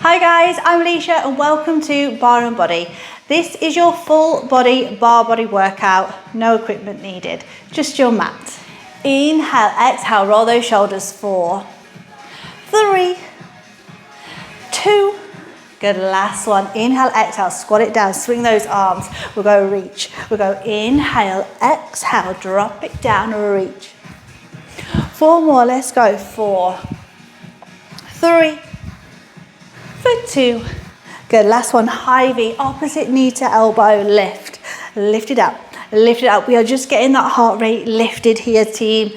Hi guys, I'm Alicia and welcome to Barre and Body. This is your full body bar body workout, no equipment needed, just your mat. Inhale, exhale, roll those shoulders. 4, 3, 2, good, last one. Inhale, exhale, squat it down, swing those arms. We'll go reach. We'll go inhale, exhale, drop it down, reach. 4 more, let's go. 4, 3, for 2, good, last one. High V, opposite knee to elbow, lift, lift it up, lift it up. We are just getting that heart rate lifted here, team.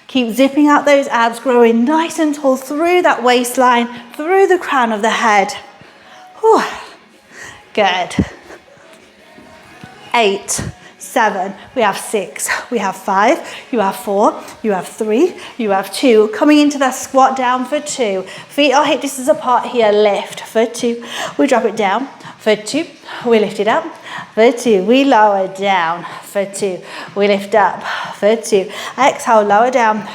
Keep zipping out those abs, growing nice and tall through that waistline, through the crown of the head. Whew. Good. 8, 7, we have 6, we have 5, you have 4, you have 3, you have 2. Coming into that squat down for 2. Feet are hip distance apart here, lift for 2. We drop it down for 2. We lift it up for 2. We lower down for 2. We lift up for 2. Exhale, lower down.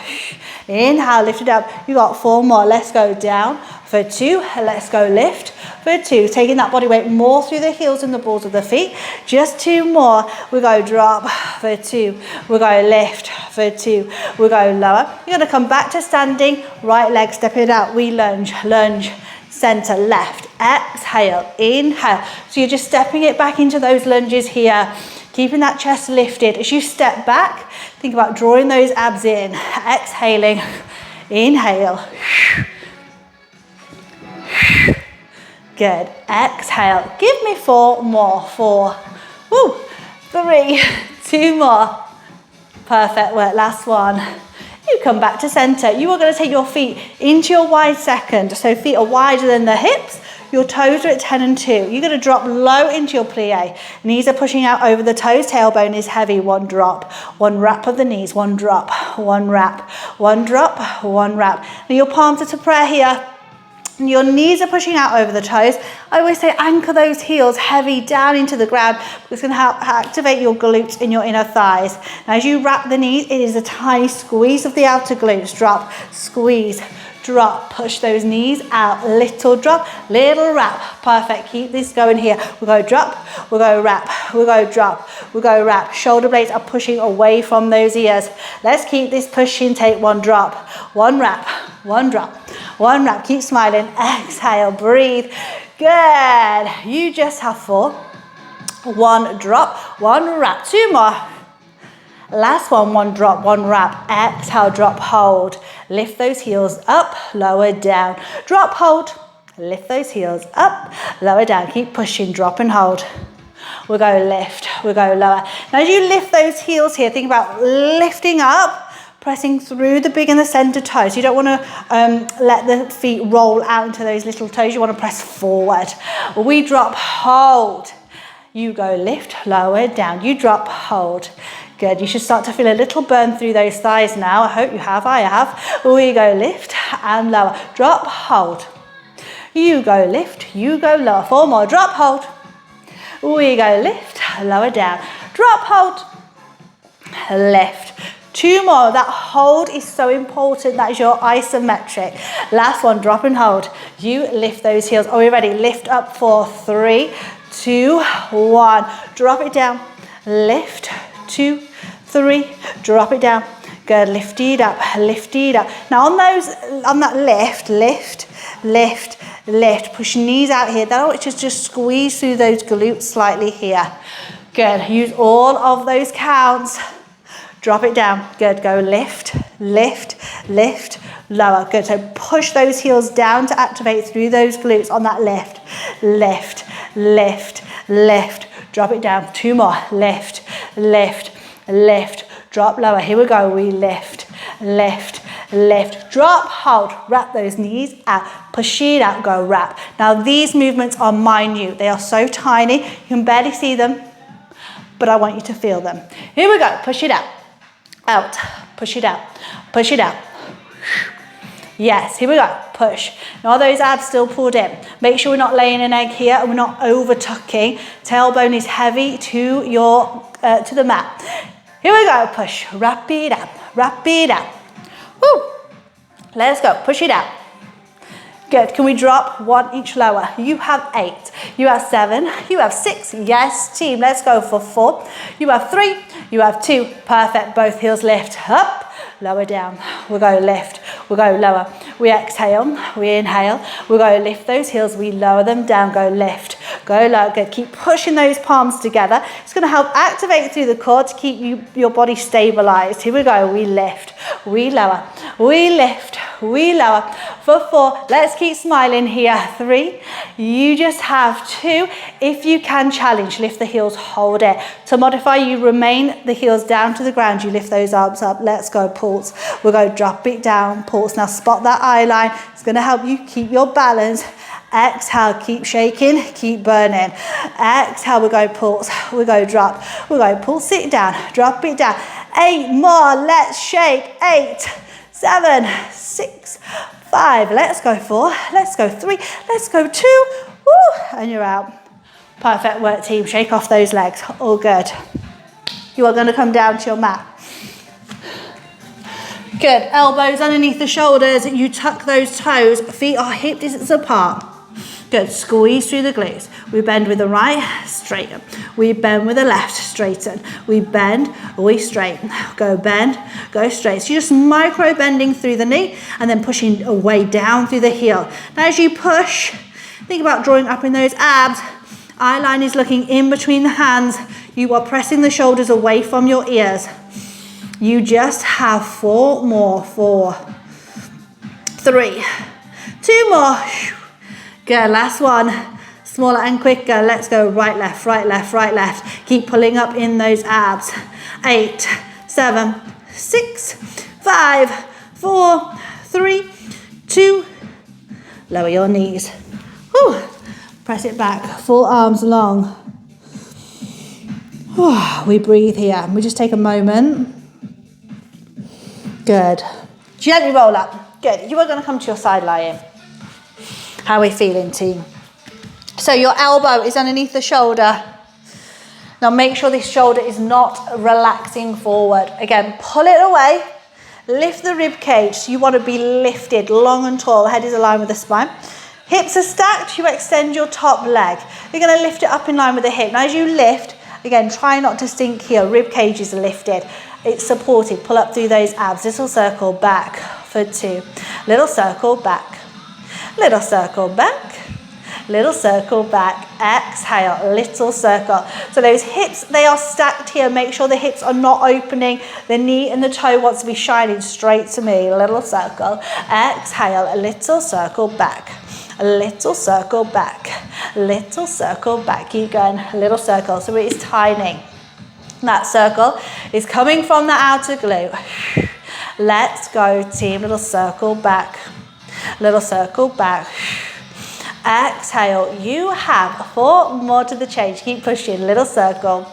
Inhale, lift it up. You got 4 more. Let's go down for 2. Let's go lift for 2. Taking that body weight more through the heels and the balls of the feet. Just 2 more. We go drop for 2. We go lift for 2. We go lower. You're going to come back to standing. Right leg, step it out. We lunge, lunge, center, left. Exhale, inhale. So you're just stepping it back into those lunges here. Keeping that chest lifted. As you step back, think about drawing those abs in. Exhaling, inhale. Good, exhale. Give me 4 more. 4, 3, 2 more. Perfect work, last one. You come back to center. You are going to take your feet into your wide second. So feet are wider than the hips. Your toes are at 10 and 2. You're going to drop low into your plie. Knees are pushing out over the toes. Tailbone is heavy. 1 drop. 1 wrap of the knees. 1 drop. 1 wrap. 1 drop. 1 wrap. Now your palms are to prayer here. Your knees are pushing out over the toes. I always say anchor those heels heavy down into the ground. It's going to help activate your glutes in your inner thighs. Now as you wrap the knees, it is a tiny squeeze of the outer glutes. Drop, squeeze, drop. Push those knees out. Little drop, little wrap. Perfect. Keep this going here. We'll go drop, we'll go wrap, we'll go drop, we'll go wrap. Shoulder blades are pushing away from those ears. Let's keep this pushing. Take 1 drop, 1 wrap, 1 drop, 1 wrap. Keep smiling. Exhale, breathe. Good. You just have 4. 1 drop, 1 wrap. 2 more. Last one. 1 drop, 1 wrap. Exhale, drop, hold. Lift those heels up, lower down. Drop, hold. Lift those heels up, lower down. Keep pushing, drop and hold. We'll go lift, we'll go lower. Now as you lift those heels here, think about lifting up, pressing through the big and the center toes. You don't want to let the feet roll out into those little toes. You want to press forward. We drop, hold. You go lift, lower, down. You drop, hold. Good. You should start to feel a little burn through those thighs now. I hope you have. I have. We go lift and lower. Drop, hold. You go lift, you go lower. 4 more. Drop, hold. We go lift, lower, down. Drop, hold. Lift. 2 more. That hold is so important. That is your isometric. Last one. Drop and hold. You lift those heels. Are we ready? Lift up for 3, 2, 1. Drop it down. Lift. 2, 3. Drop it down. Good. Lift it up. Lift it up. Now on that lift, lift, lift. Push knees out here. That'll just squeeze through those glutes slightly here. Good. Use all of those counts. Drop it down. Good. Go lift, lift, lift, lower. Good. So push those heels down to activate through those glutes on that lift. Lift, lift, lift. Drop it down. 2 more. Lift, lift, lift. Drop lower. Here we go. We lift, lift, lift. Drop, hold. Wrap those knees out. Push it out. Go wrap. Now these movements are minute. They are so tiny. You can barely see them, but I want you to feel them. Here we go. Push it out. Out. Push it out. Push it out. Yes, here we go. Push. Now are those abs still pulled in? Make sure we're not laying an egg here and we're not over tucking. Tailbone is heavy to the mat. Here we go. Push. Wrap it up. Wrap it up. Woo. Let's go. Push it out. Good. Can we drop 1 inch lower? You have 8. You have 7. You have 6. Yes, team. Let's go for 4. You have 3. You have 2. Perfect. Both heels lift. Up. Lower down. We'll go lift. We'll go lower. We exhale. We inhale. We'll go lift those heels. We lower them down. Go lift. Go low. Good. Keep pushing those palms together. It's going to help activate through the core to keep your body stabilized. Here we go. We lift. We lower. We lift. We lower. For 4. Let's keep smiling here. 3. You just have 2. If you can, challenge. Lift the heels. Hold it. To modify, you remain the heels down to the ground. You lift those arms up. Let's go. Pulse. We'll go drop it down. Pulse. Now spot that eye line. It's going to help you keep your balance. Exhale, keep shaking, keep burning. Exhale, we go pulse, we go drop, we go pulse it down, drop it down. 8 more, let's shake. 8, 7, 6, 5, let's go 4, let's go 3, let's go 2, woo, and you're out. Perfect work, team. Shake off those legs, all good. You are going to come down to your mat. Good, elbows underneath the shoulders, you tuck those toes, feet are hip distance apart. Good, squeeze through the glutes. We bend with the right, straighten. We bend with the left, straighten. We bend, we straighten. Go bend, go straight. So you're just micro bending through the knee and then pushing away down through the heel. Now as you push, think about drawing up in those abs. Eye line is looking in between the hands. You are pressing the shoulders away from your ears. You just have 4 more. 4, 3, 2 more. Good, last one. Smaller and quicker. Let's go right, left, right, left, right, left. Keep pulling up in those abs. 8, 7, 6, 5, 4, 3, 2. Lower your knees. Whew. Press it back. Full arms long. We breathe here. We just take a moment. Good. Gently roll up. Good. You are going to come to your side lying. How are we feeling, team? So your elbow is underneath the shoulder. Now make sure this shoulder is not relaxing forward. Again, pull it away. Lift the rib cage. So you want to be lifted, long and tall. Head is aligned with the spine. Hips are stacked. You extend your top leg. You're going to lift it up in line with the hip. Now as you lift, again, try not to sink here. Rib cage is lifted. It's supported. Pull up through those abs. Little circle back for 2. Little circle back. Little circle back. Little circle back. Exhale. Little circle. So those hips, they are stacked here. Make sure the hips are not opening. The knee and the toe wants to be shining straight to me. Little circle. Exhale. A little circle back. A little circle back. Little circle back. Keep going. Little circle. So it is tiny. That circle is coming from the outer glute. Let's go, team. Little circle back. Little circle back. Exhale. You have 4 more to the change. Keep pushing. Little circle.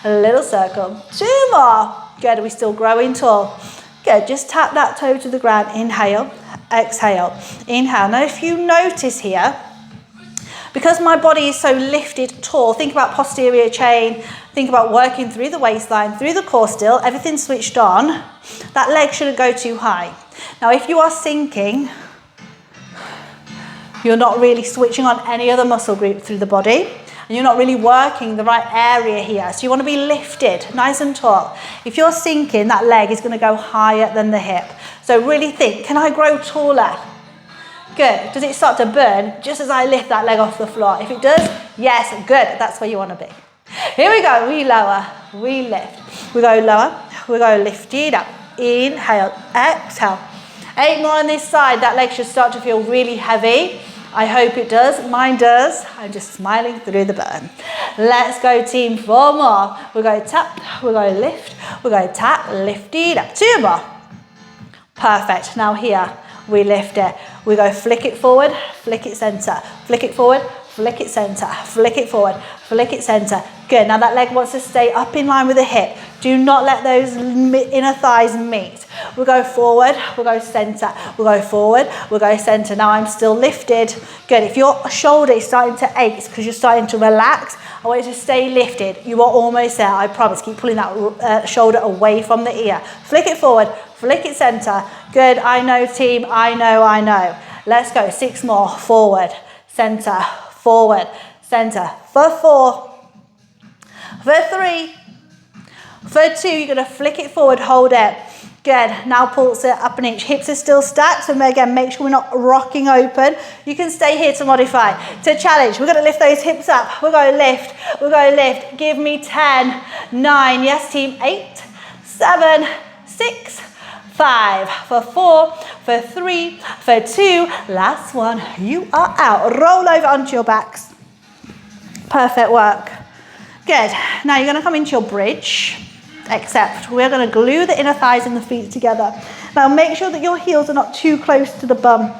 Little circle. 2 more. Good. Are we still growing tall? Good. Just tap that toe to the ground. Inhale. Exhale. Inhale. Now if you notice here, because my body is so lifted tall, think about posterior chain, think about working through the waistline, through the core still, everything's switched on. That leg shouldn't go too high. Now if you are sinking, you're not really switching on any other muscle group through the body, and you're not really working the right area here. So you want to be lifted, nice and tall. If you're sinking, that leg is going to go higher than the hip. So really think, can I grow taller? Good. Does it start to burn just as I lift that leg off the floor? If it does, yes, good. That's where you want to be. Here we go. We lower, we lift. We go lower, we go lift it up. Inhale, exhale. 8 more on this side. That leg should start to feel really heavy. I hope it does. Mine does. I'm just smiling through the burn. Let's go, team. 4 more. We go tap, we go lift, we go tap, lift it up. 2 more. Perfect. Now here, we lift it. We go flick it forward, flick it center. Flick it forward, flick it center. Flick it forward, flick it center. Good. Now that leg wants to stay up in line with the hip. Do not let those inner thighs meet. We'll go forward, we'll go center. We'll go forward, we'll go center. Now I'm still lifted. Good. If your shoulder is starting to ache because you're starting to relax, I want you to stay lifted. You are almost there, I promise. Keep pulling that shoulder away from the ear. Flick it forward, flick it center. Good. I know, team. I know. Let's go. 6 more. Forward, center, forward, center. For 4, for 3, for 2. You're going to flick it forward, hold it. Good. Now pulse it up an inch. Hips are still stacked, so again, make sure we're not rocking open. You can stay here to modify. To challenge, we're going to lift those hips up. We're going to lift. We're going to lift. Give me 10, 9. Yes, team. 8, 7, 6, 5. For 4, for 3, for 2. Last one. You are out. Roll over onto your backs. Perfect work. Good. Now you're going to come into your bridge. Except we're going to glue the inner thighs and the feet together. Now make sure that your heels are not too close to the bum.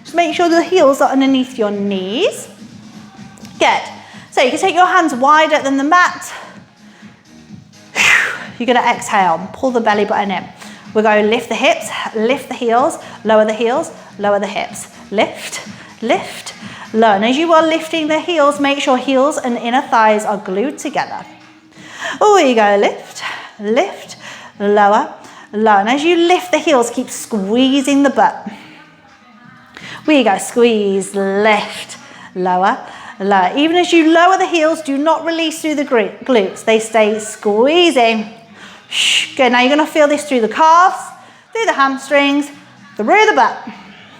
Just make sure the heels are underneath your knees. Good. So you can take your hands wider than the mat. You're going to exhale, pull the belly button in. We're going to lift the hips, lift the heels, lower the hips. Lift, lift, lower. And as you are lifting the heels, make sure heels and inner thighs are glued together. Oh, you go, lift, lift, lower, lower. And as you lift the heels, keep squeezing the butt. We go, squeeze, lift, lower, lower. Even as you lower the heels, do not release through the glutes. They stay squeezing. Good, now you're going to feel this through the calves, through the hamstrings, through the butt.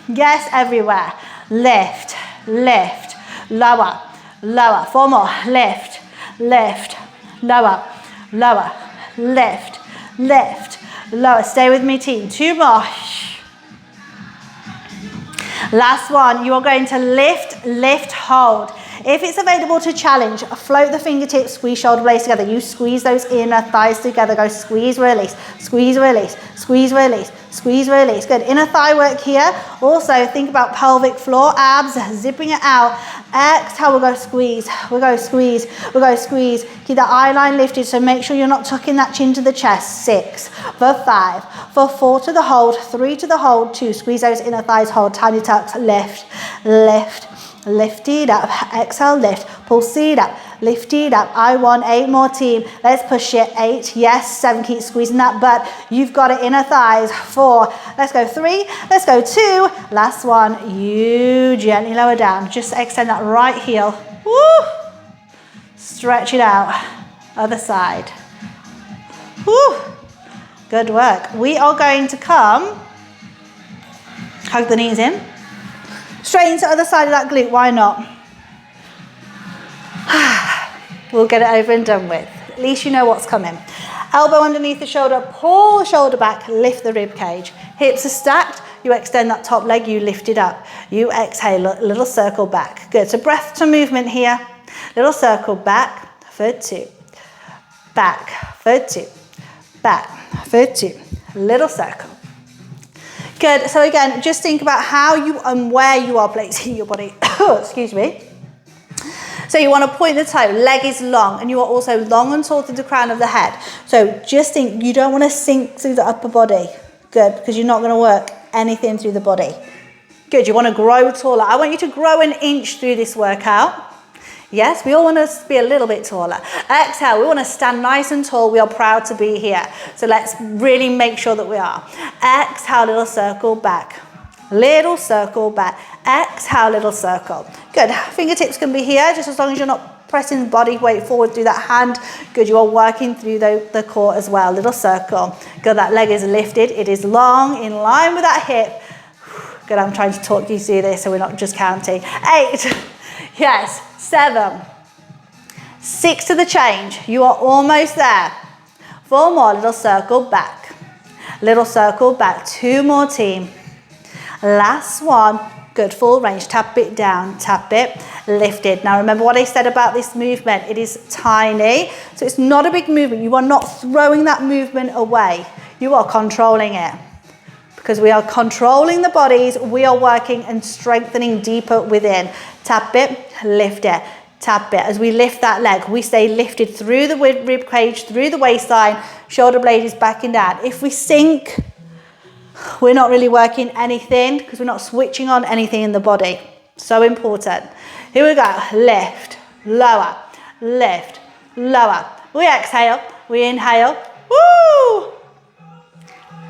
Yes, everywhere. Lift, lift, lower, lower. 4 more. Lift, lift, lower, lower, lift, lift, lower. Stay with me, team. 2 more. Last one. You are going to lift, lift, hold. If it's available to challenge, float the fingertips, squeeze shoulder blades together. You squeeze those inner thighs together. Go squeeze, release, squeeze, release, squeeze, release, squeeze, release. Good. Inner thigh work here. Also, think about pelvic floor, abs, zipping it out. Exhale, we'll go squeeze. We'll go squeeze. We'll go squeeze. Keep that eye line lifted, so make sure you're not tucking that chin to the chest. 6, for 5, for 4 to the hold, 3 to the hold, 2. Squeeze those inner thighs, hold, tiny tucks, lift, lift. Lift it up, exhale, lift, pulse it up, lift it up. I want 8 more, team. Let's push it. 8, yes, 7, keep squeezing that butt. You've got it, inner thighs. 4, let's go. 3, let's go. 2, last one. You gently lower down. Just extend that right heel. Woo! Stretch it out. Other side. Woo! Good work. We are going to come, hug the knees in. Straight into the other side of that glute, why not? We'll get it over and done with. At least you know what's coming. Elbow underneath the shoulder, pull the shoulder back, lift the rib cage. Hips are stacked, you extend that top leg, you lift it up. You exhale, a little circle back. Good, so breath to movement here. Little circle back for 2. Back for 2. Back for 2. Little circle. Good, so again, just think about how you and where you are placing your body. Excuse me. So you want to point the toe, leg is long, and you are also long and tall to the crown of the head. So just think, you don't want to sink through the upper body. Good, because you're not going to work anything through the body. Good, you want to grow taller. I want you to grow an inch through this workout. Yes, we all want to be a little bit taller. Exhale, we want to stand nice and tall. We are proud to be here. So let's really make sure that we are. Exhale, little circle back. Little circle back. Exhale, little circle. Good. Fingertips can be here, just as long as you're not pressing the body weight forward through that hand. Good, you are working through the core as well. Little circle. Good, that leg is lifted. It is long, in line with that hip. Good, I'm trying to talk you through this so we're not just counting. 8. Yes. 7, 6 to the change. You are almost there. 4 more, little circle back. Little circle back. 2 more, team. Last one. Good, full range. Tap it down, tap it, lift it. Now remember what I said about this movement. It is tiny, so it's not a big movement. You are not throwing that movement away. You are controlling it. Because we are controlling the bodies, we are working and strengthening deeper within. Tap it, lift it, tap it. As we lift that leg, we stay lifted through the rib cage, through the waistline, shoulder blade is backing down. If we sink, we're not really working anything because we're not switching on anything in the body. So important. Here we go. Lift, lower, lift, lower. We exhale, we inhale. Woo!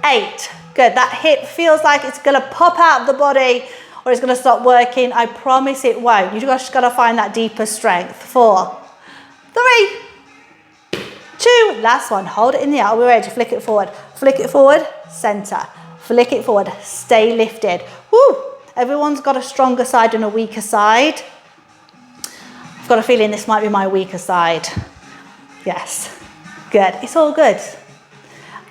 8. Good, that hip feels like it's gonna pop out of the body. or it's going to stop working. I promise it won't. You've just got to find that deeper strength. 4, 3, 2, last one. Hold it in the air. Are we ready? Flick it forward, center. Flick it forward, stay lifted. Woo! Everyone's got a stronger side and a weaker side. I've got a feeling this might be my weaker side. Yes, good. It's all good.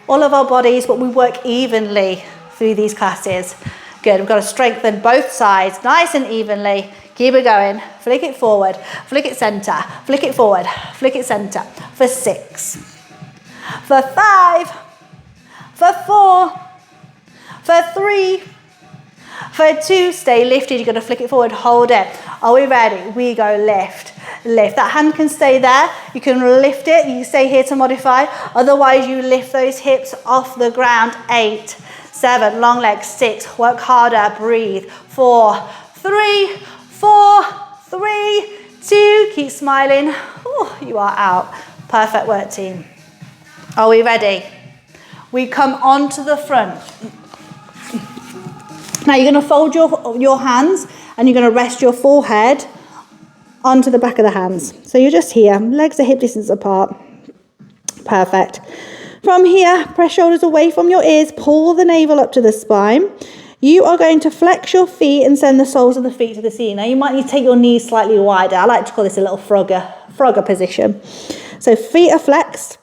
All of our bodies, but we work evenly through these classes. Good, we've got to strengthen both sides nice and evenly. Keep it going. Flick it forward, flick it center, flick it forward, flick it center. For 6, for 5, for 4, for 3, for 2, stay lifted. You're going to flick it forward, hold it. Are we ready? We go lift, lift. That hand can stay there. You can lift it. You can stay here to modify. Otherwise, you lift those hips off the ground. 8, 7, long legs. 6, work harder, breathe. 4, 3, 4, 3, 2, keep smiling. Ooh, you are out. Perfect work, team. Are we ready? We come onto the front. Now you're going to fold your hands and you're going to rest your forehead onto the back of the hands. So you're just here, legs are hip distance apart. Perfect. From here, press shoulders away from your ears, pull the navel up to the spine. You are going to flex your feet and send the soles of the feet to the ceiling. Now you might need to take your knees slightly wider. I like to call this a little frogger position. So feet are flexed.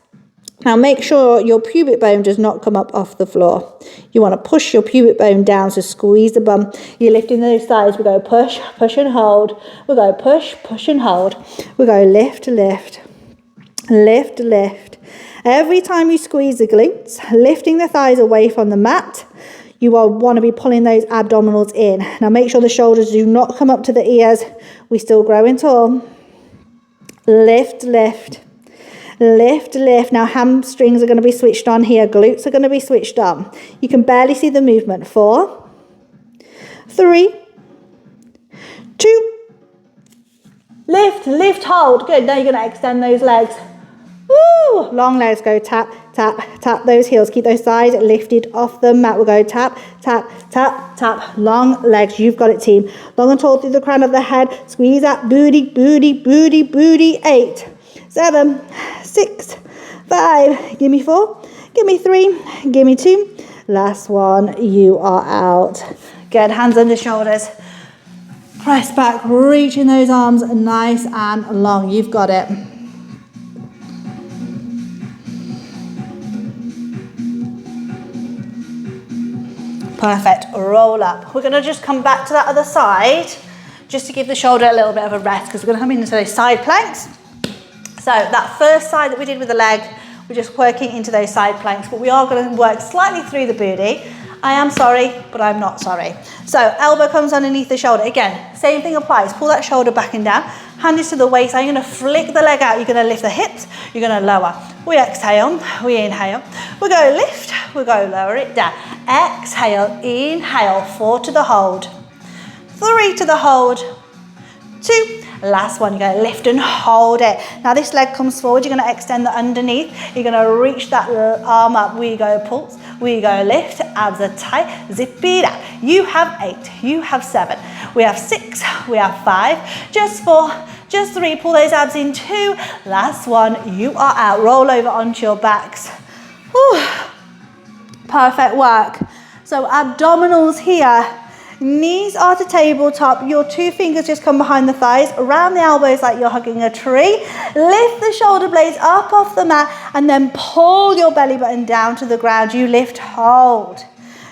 Now make sure your pubic bone does not come up off the floor. You want to push your pubic bone down, so squeeze the bum. You're lifting those thighs. We go push, push and hold. We go push, push and hold. We go lift, lift, lift, lift. Every time you squeeze the glutes, lifting the thighs away from the mat, you will want to be pulling those abdominals in. Now make sure the shoulders do not come up to the ears. We're still growing tall. Lift, lift. Lift, lift. Now hamstrings are going to be switched on here. Glutes are going to be switched on. You can barely see the movement. 4, 3, 2. Lift, lift, hold. Good. Now you're going to extend those legs. Woo! Long legs. Go tap, tap, tap those heels. Keep those thighs lifted off the mat. We'll go tap, tap, tap, tap. Long legs. You've got it, team. Long and tall through the crown of the head. Squeeze that booty, booty, booty, booty. 8, 7, 6, 5, give me 4, give me 3, give me 2. Last one, you are out. Good, hands under shoulders. Press back, reaching those arms nice and long. You've got it. Perfect, roll up. We're going to just come back to that other side, just to give the shoulder a little bit of a rest, because we're going to come into those side planks. So that first side that we did with the leg, we're just working into those side planks, but we are going to work slightly through the booty. I am sorry, but I'm not sorry. So elbow comes underneath the shoulder. Again, same thing applies. Pull that shoulder back and down. Hand is to the waist. I'm going to flick the leg out. You're going to lift the hips. You're going to lower. We exhale. We inhale. We go lift. We go lower it down. Exhale. Inhale. 4 to the hold. 3 to the hold. 2. Last one, you're going to lift and hold it. Now this leg comes forward, you're going to extend the underneath. You're going to reach that arm up. We go pulse, we go lift, abs are tight, zip it up. You have 8, you have 7, we have 6, we have 5, just 4, just 3. Pull those abs in. 2. Last one, you are out. Roll over onto your backs. Whew. Perfect work. So abdominals here. Knees are to tabletop. Your 2 fingers just come behind the thighs, around the elbows like you're hugging a tree. Lift the shoulder blades up off the mat and then pull your belly button down to the ground. You lift, hold.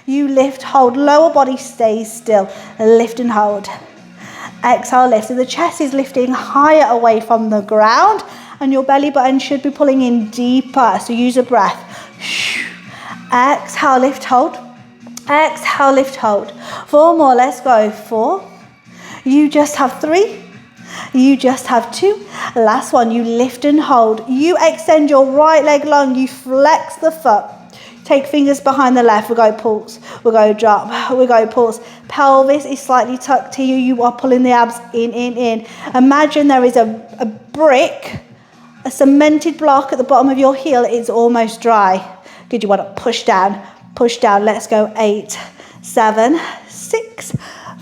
You lift, hold. Lower body stays still. Lift and hold. Exhale, lift. So the chest is lifting higher away from the ground and your belly button should be pulling in deeper. So use a breath. Exhale, lift, hold. Exhale, lift, hold. 4 more, let's go. 4. You just have 3. You just have 2. Last one, you lift and hold. You extend your right leg long. You flex the foot. Take fingers behind the left. We go pulse. We go drop. We go pulse. Pelvis is slightly tucked to you. You are pulling the abs in, in, in. Imagine there is a brick, a cemented block at the bottom of your heel. It's almost dry. Good, you want to push down. Push down. Let's go. 8, 7, 6,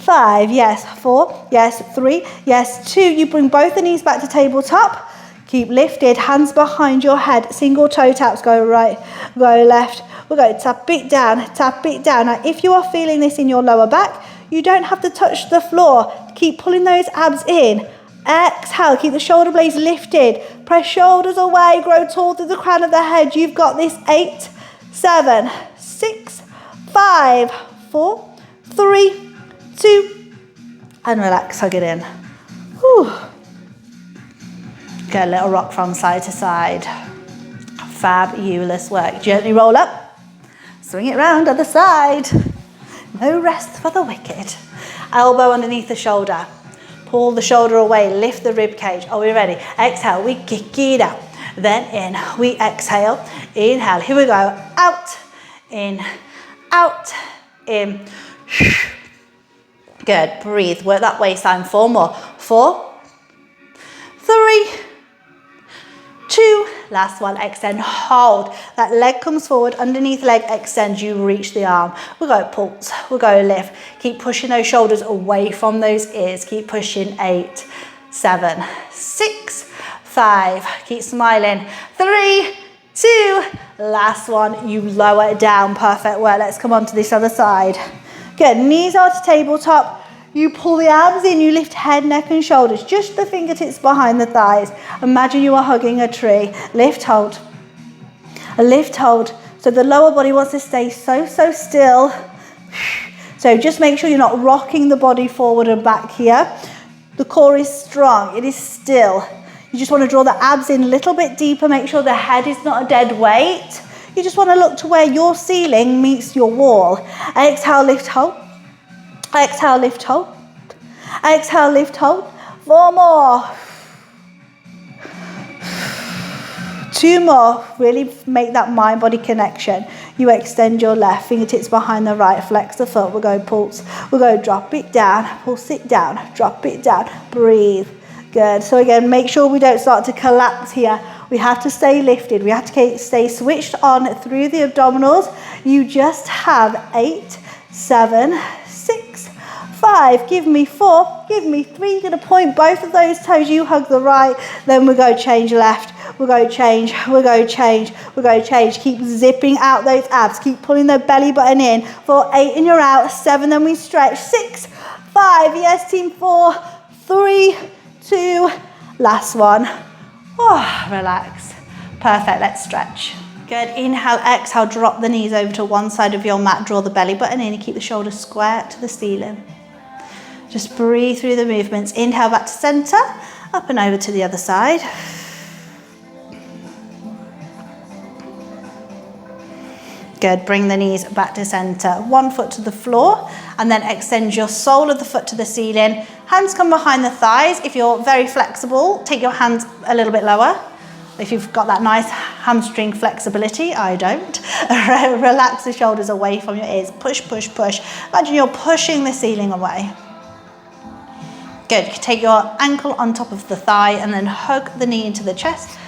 5, yes, 4, yes, 3, yes, 2. You bring both the knees back to tabletop. Keep lifted, hands behind your head. Single toe taps, go right, go left. We'll go tap it down, tap it down. Now, if you are feeling this in your lower back, you don't have to touch the floor. Keep pulling those abs in. Exhale, keep the shoulder blades lifted. Press shoulders away, grow tall through the crown of the head. You've got this. 8, 7, 6, 5, 4, 3, 2, and relax, hug it in. Whew. Get a little rock from side to side. Fabulous work. Gently roll up, swing it round, other side. No rest for the wicked. Elbow underneath the shoulder. Pull the shoulder away, lift the rib cage. Are we ready? Exhale, we kick it out. Then in, we exhale. Inhale, here we go. Out, in, Good, breathe, work that waistline. 4 more. 4, 3, 2, last one, extend, hold. That leg comes forward, underneath leg, extend, you reach the arm. We'll go pulse, we'll go lift. Keep pushing those shoulders away from those ears. Keep pushing. 8, 7, 6, 5, keep smiling. 3, 2, last one, you lower it down. Perfect work. Let's come on to this other side. Good, knees are to tabletop. You pull the arms in, you lift head, neck and shoulders, just the fingertips behind the thighs. Imagine you are hugging a tree. Lift, hold. A lift, hold. So the lower body wants to stay so still. So just make sure you're not rocking the body forward and back here. The core is strong, it is still. You just want to draw the abs in a little bit deeper, make sure the head is not a dead weight. You just want to look to where your ceiling meets your wall. Exhale, lift, hold. Exhale, lift, hold. Exhale, lift, hold. 4 more. 2 more. Really make that mind-body connection. You extend your left, fingertips behind the right, flex the foot. We'll go pulse. We'll go drop it down, pulse it down, drop it down. Breathe. Good. So again, make sure we don't start to collapse here. We have to stay lifted. We have to stay switched on through the abdominals. You just have 8, 7, 6, 5, give me 4, give me 3. You're going to point both of those toes. You hug the right, then we'll go change left. We'll go change, we'll go change, we'll go change. Keep zipping out those abs. Keep pulling the belly button in. 4, 8, and you're out. 7, then we stretch. 6, 5, yes team. 4, 3, 2, last one. Oh, relax. Perfect, let's stretch. Good, inhale, exhale, drop the knees over to one side of your mat, draw the belly button in and keep the shoulders square to the ceiling. Just breathe through the movements. Inhale back to center, up and over to the other side. Good, bring the knees back to center. 1 foot to the floor and then extend your sole of the foot to the ceiling. Hands come behind the thighs. If you're very flexible, take your hands a little bit lower. If you've got that nice hamstring flexibility, I don't. Relax the shoulders away from your ears. Push, push, push. Imagine you're pushing the ceiling away. Good, you can take your ankle on top of the thigh and then hug the knee into the chest.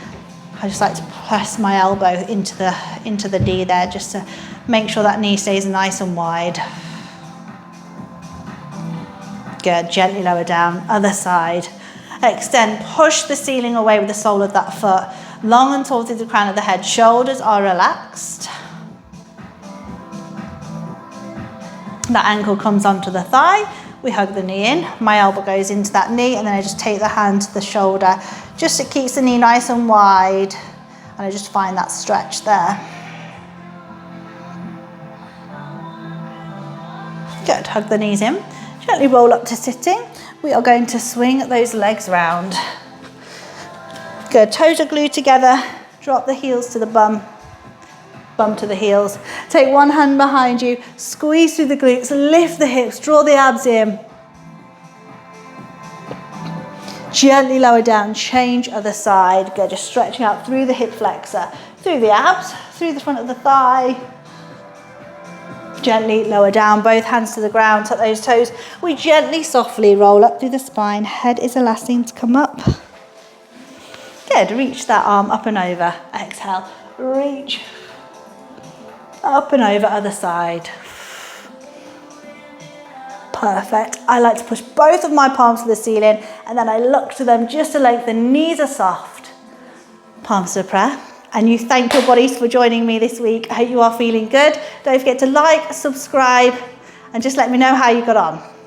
I just like to press my elbow into the knee there just to make sure that knee stays nice and wide. Good, gently lower down, other side. Extend, push the ceiling away with the sole of that foot. Long and tall through the crown of the head. Shoulders are relaxed. That ankle comes onto the thigh. We hug the knee in. My elbow goes into that knee and then I just take the hand to the shoulder. Just it keeps the knee nice and wide. And I just find that stretch there. Good, hug the knees in. Gently roll up to sitting. We are going to swing those legs round. Good, toes are glued together. Drop the heels to the bum. Bum to the heels. Take one hand behind you. Squeeze through the glutes. Lift the hips. Draw the abs in. Gently lower down. Change other side. Good, just stretching out through the hip flexor. Through the abs. Through the front of the thigh. Gently lower down, both hands to the ground, tuck those toes. We gently, softly roll up through the spine. Head is the last thing to come up. Good, reach that arm up and over. Exhale, reach. Up and over, other side. Perfect. I like to push both of my palms to the ceiling and then I look to them just to lengthen. Knees are soft. Palms to prayer. And you thank your bodies for joining me this week. I hope you are feeling good. Don't forget to like, subscribe, and just let me know how you got on.